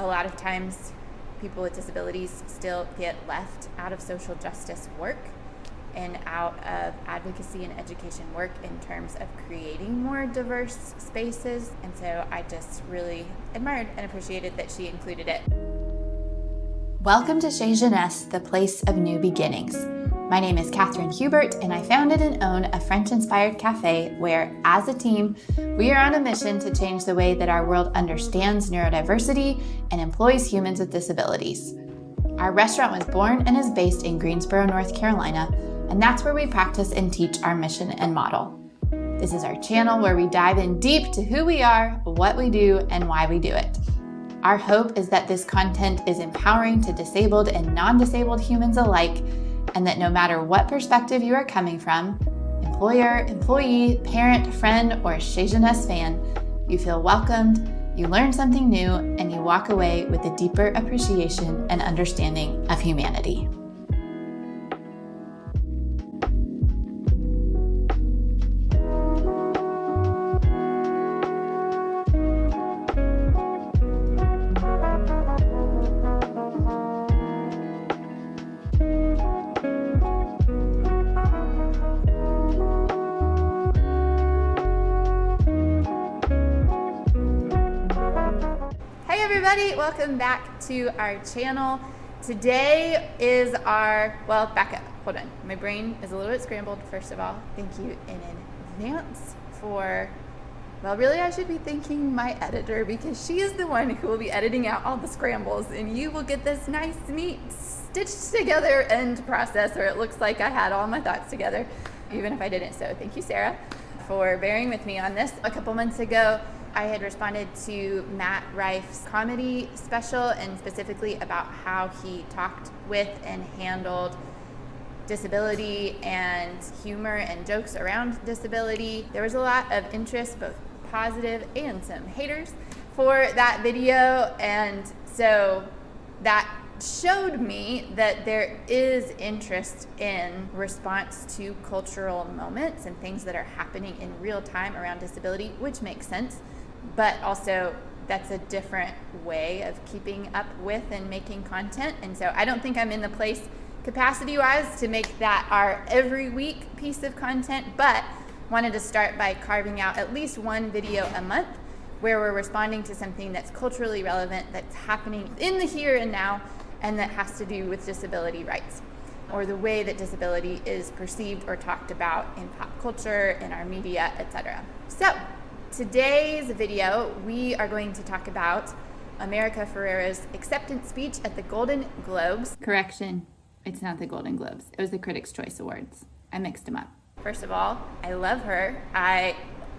a lot of times people with disabilities still get left out of social justice work and out of advocacy and education work in terms of creating more diverse spaces. And so I just really admired and appreciated that she included it. Welcome to Chez, Genèse, the place of new beginnings. My name is Catherine Hubert, and I founded and own a French-inspired cafe where, as a team, we are on a mission to change the way that our world understands neurodiversity and employs humans with disabilities. Our restaurant was born and is based in Greensboro, North Carolina, and that's where we practice and teach our mission and model. This is our channel where we dive in deep to who we are, what we do, and why we do it. Our hope is that this content is empowering to disabled and non-disabled humans alike, and that no matter what perspective you are coming from, employer, employee, parent, friend, or Chez Genèse fan, you feel welcomed, you learn something new, and you walk away with a deeper appreciation and understanding of humanity. Welcome back to our channel. Today is our, back up, hold on. My brain is a little bit scrambled. First of all, thank you in advance for, really I should be thanking my editor because she is the one who will be editing out all the scrambles and you will get this nice, neat, stitched together end process where it looks like I had all my thoughts together, even if I didn't. So thank you, Sarah, for bearing with me on this. A couple months ago, I had responded to Matt Rife's comedy special and specifically about how he talked with and handled disability and humor and jokes around disability. There was a lot of interest, both positive and some haters, for that video, and so that showed me that there is interest in response to cultural moments and things that are happening in real time around disability, which makes sense. But also that's a different way of keeping up with and making content. And so I don't think I'm in the place capacity-wise to make that our every week piece of content, but wanted to start by carving out at least one video a month where we're responding to something that's culturally relevant, that's happening in the here and now, and that has to do with disability rights or the way that disability is perceived or talked about in pop culture, in our media, etc. So today's video, we are going to talk about America Ferrera's acceptance speech at the Golden Globes. Correction, it's not the Golden Globes. It was the Critics' Choice Awards. I mixed them up. First of all, I love her. I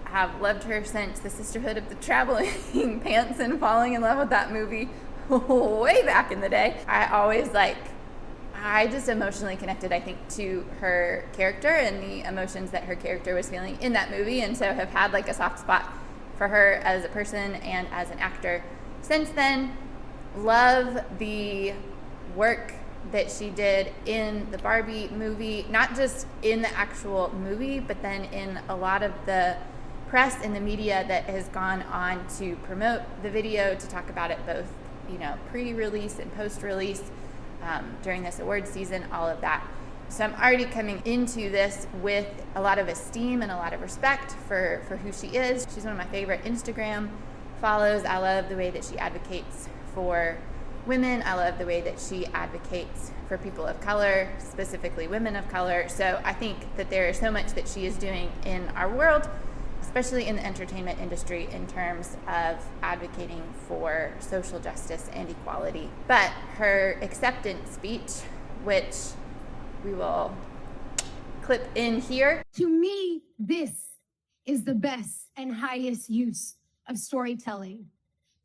have loved her since The Sisterhood of the Traveling Pants and falling in love with that movie way back in the day. I just emotionally connected, I think, to her character and the emotions that her character was feeling in that movie, and so have had like a soft spot for her as a person and as an actor since then. Love the work that she did in the Barbie movie, not just in the actual movie, but then in a lot of the press and the media that has gone on to promote the video, to talk about it both, pre-release and post-release. During this award season, all of that. So I'm already coming into this with a lot of esteem and a lot of respect for who she is. She's one of my favorite Instagram follows. I love the way that she advocates for women. I love the way that she advocates for people of color, specifically women of color. So I think that there is so much that she is doing in our world, especially in the entertainment industry, in terms of advocating for social justice and equality. But her acceptance speech, which we will clip in here. To me, this is the best and highest use of storytelling,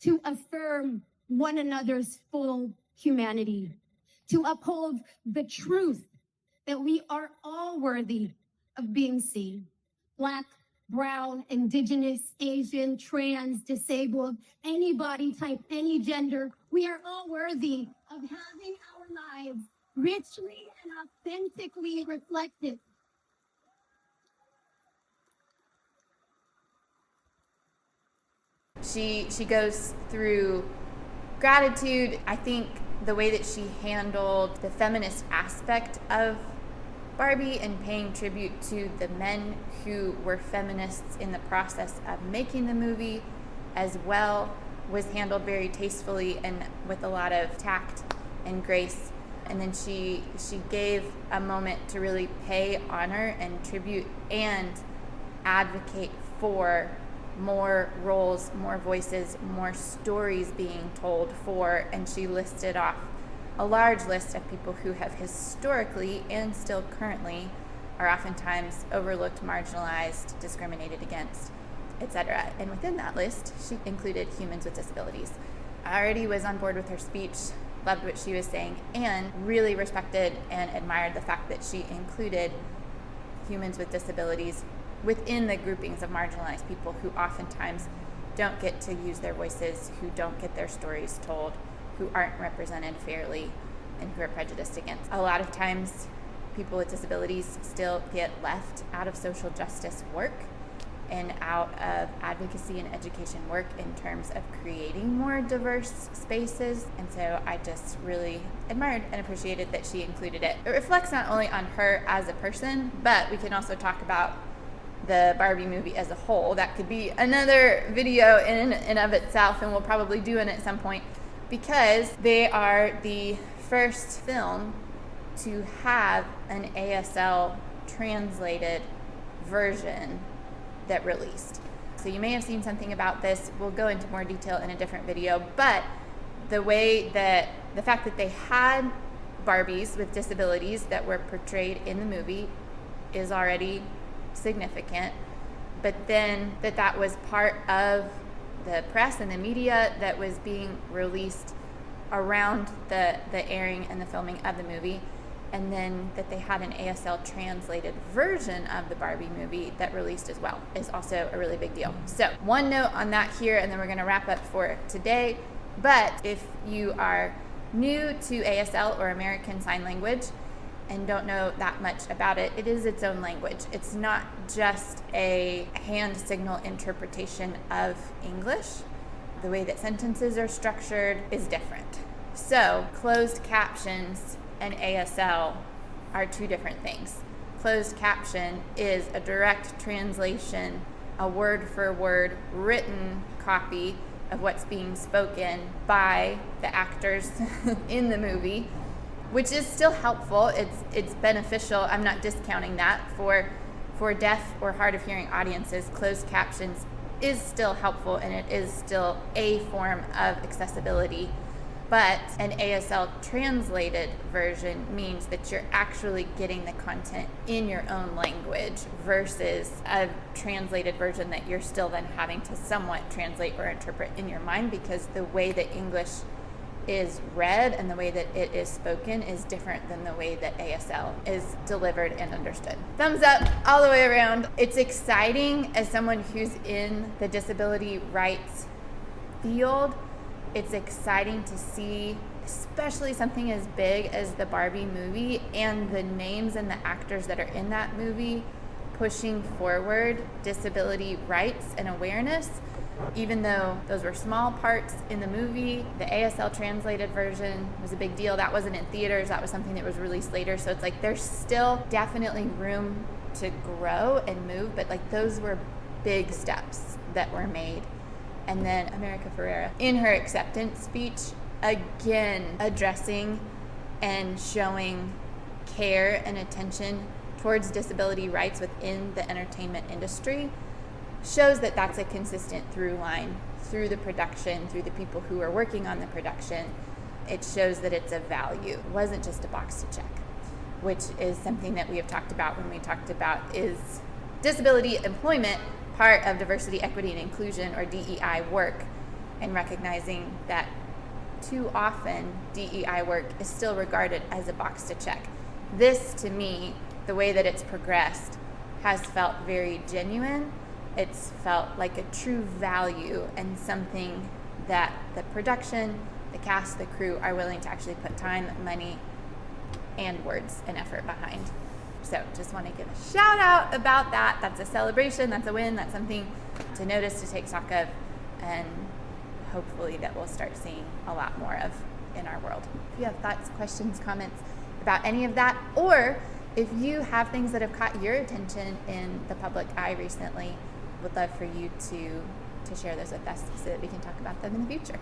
to affirm one another's full humanity, to uphold the truth that we are all worthy of being seen. Black, brown, indigenous, Asian, trans, disabled, any body type, any gender, we are all worthy of having our lives richly and authentically reflected. She goes through gratitude. I think the way that she handled the feminist aspect of Barbie and paying tribute to the men who were feminists in the process of making the movie as well was handled very tastefully and with a lot of tact and grace. And then she gave a moment to really pay honor and tribute and advocate for more roles, more voices, more stories being told for, and she listed off a large list of people who have historically and still currently are oftentimes overlooked, marginalized, discriminated against, etc. And within that list, she included humans with disabilities. I already was on board with her speech, loved what she was saying, and really respected and admired the fact that she included humans with disabilities within the groupings of marginalized people who oftentimes don't get to use their voices, who don't get their stories told, who aren't represented fairly, and who are prejudiced against. A lot of times, people with disabilities still get left out of social justice work and out of advocacy and education work in terms of creating more diverse spaces. And so I just really admired and appreciated that she included it. It reflects not only on her as a person, but we can also talk about the Barbie movie as a whole. That could be another video in and of itself, and we'll probably do it at some point, because they are the first film to have an ASL translated version that released. So you may have seen something about this. We'll go into more detail in a different video, but the fact that they had Barbies with disabilities that were portrayed in the movie is already significant. But then that was part of the press and the media that was being released around the airing and the filming of the movie, and then that they had an ASL translated version of the Barbie movie that released as well is also a really big deal. So one note on that here, and then we're going to wrap up for today. But if you are new to ASL or American Sign Language and don't know that much about it, it is its own language. It's not just a hand signal interpretation of English. The way that sentences are structured is different. So closed captions and ASL are two different things. Closed caption is a direct translation, a word for word written copy of what's being spoken by the actors in the movie, which is still helpful. It's beneficial. I'm not discounting that. For deaf or hard of hearing audiences, closed captions is still helpful, and it is still a form of accessibility. But an ASL translated version means that you're actually getting the content in your own language versus a translated version that you're still then having to somewhat translate or interpret in your mind, because the way that English is read and the way that it is spoken is different than the way that ASL is delivered and understood. Thumbs up all the way around. It's exciting as someone who's in the disability rights field. It's exciting to see, especially something as big as the Barbie movie and the names and the actors that are in that movie pushing forward disability rights and awareness. Even though those were small parts in the movie, the ASL translated version was a big deal. That wasn't in theaters. That was something that was released later. So it's like there's still definitely room to grow and move, but like those were big steps that were made. And then America Ferrera, in her acceptance speech, again addressing and showing care and attention towards disability rights within the entertainment industry, shows that that's a consistent through line through the production, through the people who are working on the production. It shows that it's a value. It wasn't just a box to check, which is something that we have talked about when we talked about is disability employment part of diversity, equity, and inclusion, or DEI work, and recognizing that too often DEI work is still regarded as a box to check. This, to me, the way that it's progressed, has felt very genuine. It's felt like a true value and something that the production, the cast, the crew are willing to actually put time, money, and words and effort behind. So just want to give a shout out about that. That's a celebration, that's a win, that's something to notice, to take stock of, and hopefully that we'll start seeing a lot more of in our world. If you have thoughts, questions, comments about any of that, or if you have things that have caught your attention in the public eye recently, would love for you to share those with us so that we can talk about them in the future.